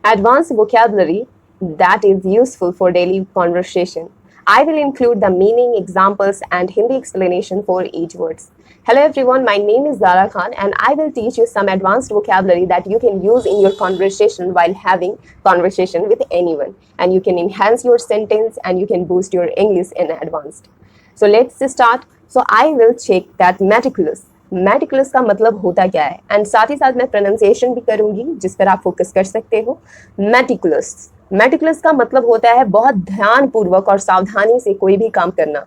advanced vocabulary that is useful for daily conversation. I will include the meaning, examples, and Hindi explanation for each words. Hello everyone, my name is Zara Khan and I will teach you some advanced vocabulary that you can use in your conversation while having conversation with anyone. And you can enhance your sentence and you can boost your English in advanced. So let's start. So I will check that meticulous. Meticulous का मतलब होता क्या है and साथ ही साथ मैं pronunciation भी करूंगी जिस पर आप फोकस कर सकते हो. मेटिकुलस, मेटिकुलस का मतलब होता है बहुत ध्यानपूर्वक और सावधानी से कोई भी काम करना.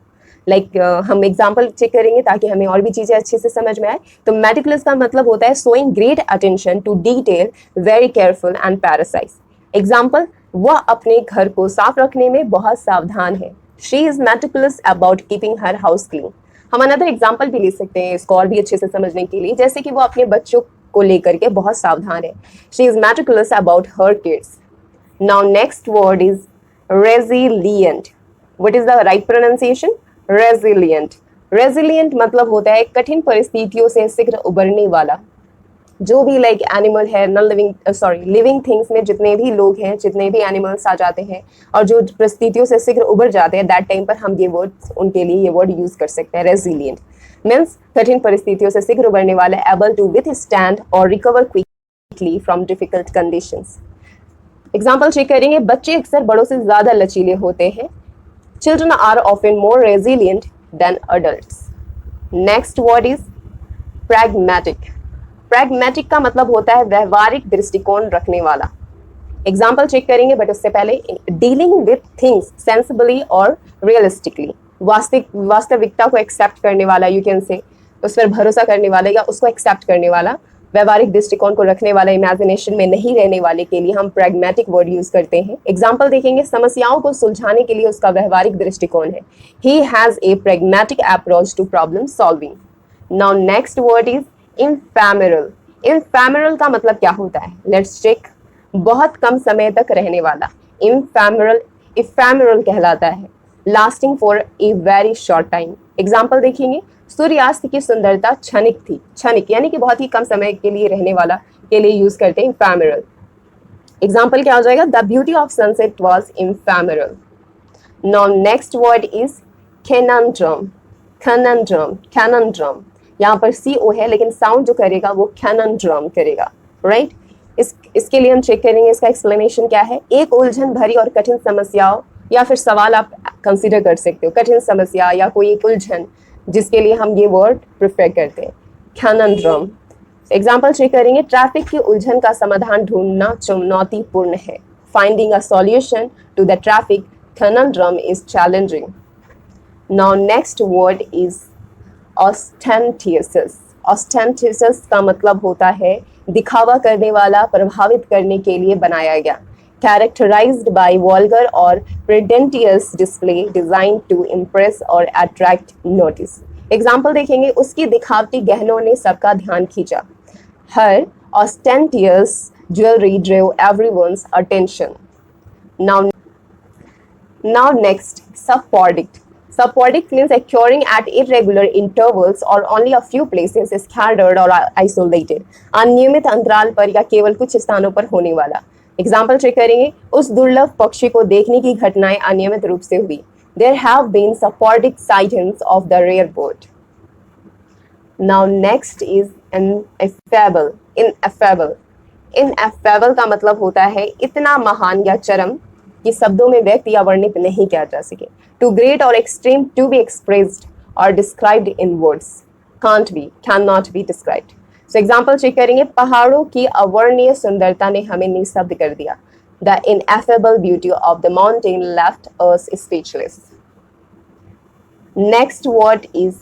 हम एग्जांपल चेक करेंगे ताकि हमें और भी चीजें अच्छे से समझ में आए. तो मेटिकुलस का मतलब होता है showing great attention to detail, very careful and precise. Example, वह अपने घर को साफ रखने में बहुत सावधान है. She is meticulous about keeping her house clean. हम अनदर एग्जाम्पल भी ले सकते हैं इसको और भी अच्छे से समझने के लिए, जैसे कि वो अपने बच्चों को लेकर के बहुत सावधान है. She is meticulous about her kids. Now next word is resilient. What is the right pronunciation? Resilient. Resilient मतलब होता है कठिन परिस्थितियों से शीघ्र उबरने वाला. जो भी एनिमल है, नॉन लिविंग लिविंग थिंग्स में जितने भी लोग हैं, जितने भी एनिमल्स आ जाते हैं और जो परिस्थितियों से शीघ्र उबर जाते हैं, दैट टाइम पर हम ये वर्ड उनके लिए ये वर्ड यूज कर सकते हैं. रेजिलियंट मीन्स कठिन परिस्थितियों से शीघ्र उबरने वाला, एबल टू विथस्टैंड और recover quickly from difficult conditions. Example check करेंगे. बच्चे अक्सर बड़ों से ज्यादा लचीले होते हैं. Children are often more resilient than adults. Next word is pragmatic. Pragmatic का मतलब होता है व्यवहारिक दृष्टिकोण रखने वाला. एग्जाम्पल चेक करेंगे बट उससे पहले, डीलिंग विथ थिंग्स सेंसिबली और रियलिस्टिकली. वास्तविकता को एक्सेप्ट करने वाला, यू कैन से उस पर भरोसा करने वाला या उसको एक्सेप्ट करने वाला, व्यवहारिक दृष्टिकोण को रखने वाला, इमेजिनेशन में नहीं रहने वाले के लिए हम प्रैग्मेटिक वर्ड यूज करते हैं. एग्जाम्पल देखेंगे. समस्याओं को सुलझाने के लिए उसका व्यवहारिक दृष्टिकोण है. He has a pragmatic approach to problem solving. Now next word is ephemeral. Ephemeral का मतलब क्या होता है? Let's check. बहुत कम समय तक रहने वाला. इनफेमरल इफेमरल कहलाता है. Lasting for a very short time. Example देखेंगे. सूर्यास्त की सुंदरता क्षणिक थी. क्षणिक यानी कि बहुत ही कम समय के लिए रहने वाला के लिए यूज करते हैं इफेमरल. एग्जाम्पल क्या हो जाएगा? The beauty of sunset was ephemeral. Now next word is conundrum. Conundrum, conundrum. यहाँ पर CO है लेकिन साउंड जो करेगा वो कैननड्रम करेगा, राइट? इसके लिए हम चेक करेंगे इसका एक्सप्लेनेशन क्या है. एक उलझन भरी और कठिन समस्याओं या फिर सवाल आप कंसीडर कर सकते हो. कठिन समस्या या कोई एक उलझन जिसके लिए हम ये वर्ड प्रेफर करते हैं, कैननड्रम. एग्जाम्पल चेक करेंगे. ट्रैफिक की उलझन का समाधान ढूंढना चुनौतीपूर्ण है. Finding a solution to the traffic conundrum is challenging. Now next word is ostentatious. ostentatious का मतलब होता है दिखावा करने वाला, प्रभावित करने के लिए बनाया गया. Characterized by vulgar or pretentious display designed to impress or attract notice. Example देखेंगे. उसकी दिखावटी गहनों ने सबका ध्यान खींचा. Her ostentatious jewelry drew everyone's attention. Now next, subpordic. Subpordic means occurring at irregular intervals or only a few places, scattered or isolated. अनियमित अंतराल पर या केवल कुछ स्थानों पर होने वाला. एग्जाम्पल चेक करेंगे. उस दुर्लभ पक्षी को देखने की घटनाएं अनियमित रूप से हुई. There have been subpordic sightings of the rare bird. Now next is ineffable. Ineffable. Ineffable का मतलब होता है इतना महान या चरम कि शब्दों में व्यक्त या वर्णित नहीं किया जा सके. टू ग्रेट और एक्सट्रीम टू बी एक्सप्रेस्ड और described in words. Can't be, can not be described. So example check करेंगे. पहाड़ों की अवर्णीय सुंदरता ने हमें निस्तब्ध कर दिया. The ineffable beauty of the mountain left us speechless. Next word is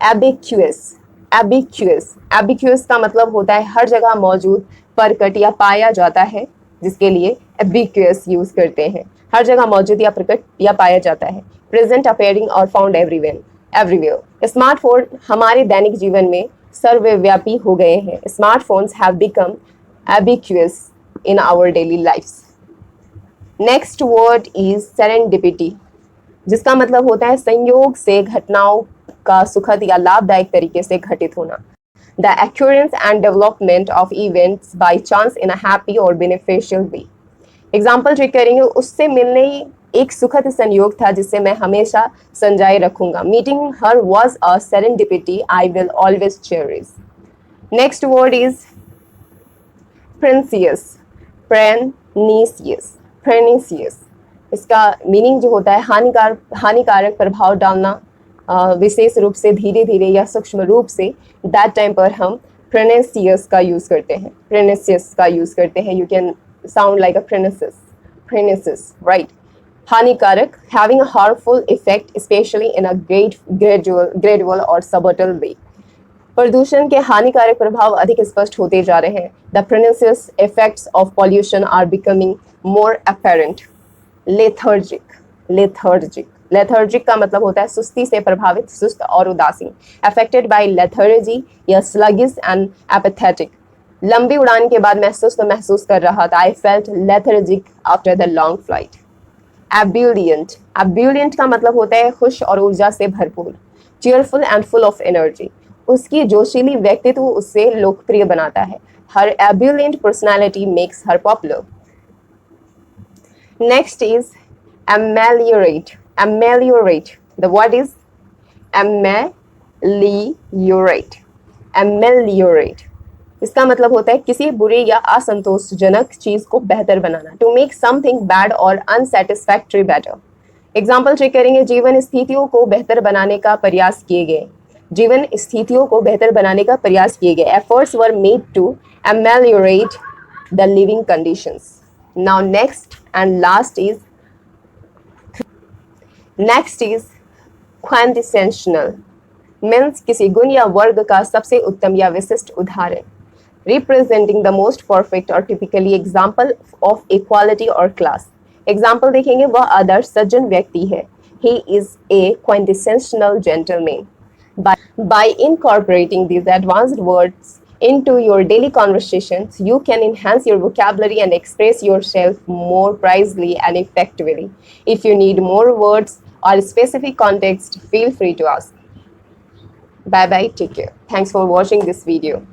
ubiquitous. Ubiquitous. Ubiquitous का मतलब होता है हर जगह मौजूद, प्रकट या पाया जाता है, जिसके लिए एबिक्यूअस यूज करते हैं. हर जगह मौजूद या प्रकट या पाया जाता है. प्रेजेंट, अपेयरिंग और फाउंड एवरीवेयर. स्मार्टफोन हमारे दैनिक जीवन में सर्वव्यापी हो गए हैं. Smartphones have become ubiquitous in our daily lifes. Next word is serendipity, जिसका मतलब होता है संयोग से घटनाओं का सुखद या लाभदायक तरीके से घटित होना. The occurrence and development of events by chance in a happy or beneficial way. Example check करेंगे, उससे मिलने ही एक सुखद संयोग था जिसे मैं हमेशा संजाए रखूंगा. Meeting her was a serendipity I will always cherish. Next word is pernicious. Pernicious. इसका मीनिंग जो होता है हानिकारक प्रभाव डालना, विशेष रूप से धीरे धीरे या सूक्ष्म रूप से. दैट टाइम पर हम प्रेनिसियस का यूज करते हैं. You can sound like a premises, right? हानिकारक, having a harmful effect, especially in a gradual or subtle way. प्रदूषण के हानिकारक प्रभाव अधिक स्पष्ट होते जा रहे हैं. The pernicious effects of pollution are becoming more apparent. Lethargic का मतलब होता है सुस्ती से प्रभावित, सुस्त और उदासीन. Affected by lethargy या sluggish and apathetic. लंबी उड़ान के बाद मैं सुस्त महसूस कर रहा था. I felt lethargic after the long flight. Ebullient का मतलब होता है खुश और ऊर्जा से भरपूर. Cheerful and full of energy. उसकी जोशीली व्यक्तित्व उससे लोकप्रिय बनाता है. Her ebullient personality makes her popular. Next is ameliorate. The word is ameliorate. इसका मतलब होता है किसी बुरी या असंतोषजनक चीज को बेहतर बनाना. टू मेक समथिंग बैड और अनसेटिस्फैक्टरी बेटर. एग्जाम्पल चेक करेंगे. जीवन स्थितियों को बेहतर बनाने का प्रयास किए गए. Efforts were made to ameliorate the living conditions. Now next is quintessential. Means किसी गुण या वर्ग का सबसे उत्तम या विशिष्ट उदाहरण. रिप्रेजेंटिंग द मोस्ट परफेक्ट और टिपिकली एग्जाम्पल ऑफ इक्वालिटी और क्लास. एग्जाम्पल देखेंगे, वह आदर्श सज्जन व्यक्ति है. He is a quintessential gentleman. By incorporating these advanced words into your daily conversations, you can enhance your vocabulary and express yourself more precisely and effectively. If you need more words or specific context, feel free to ask. Bye bye, take care. Thanks for watching this video.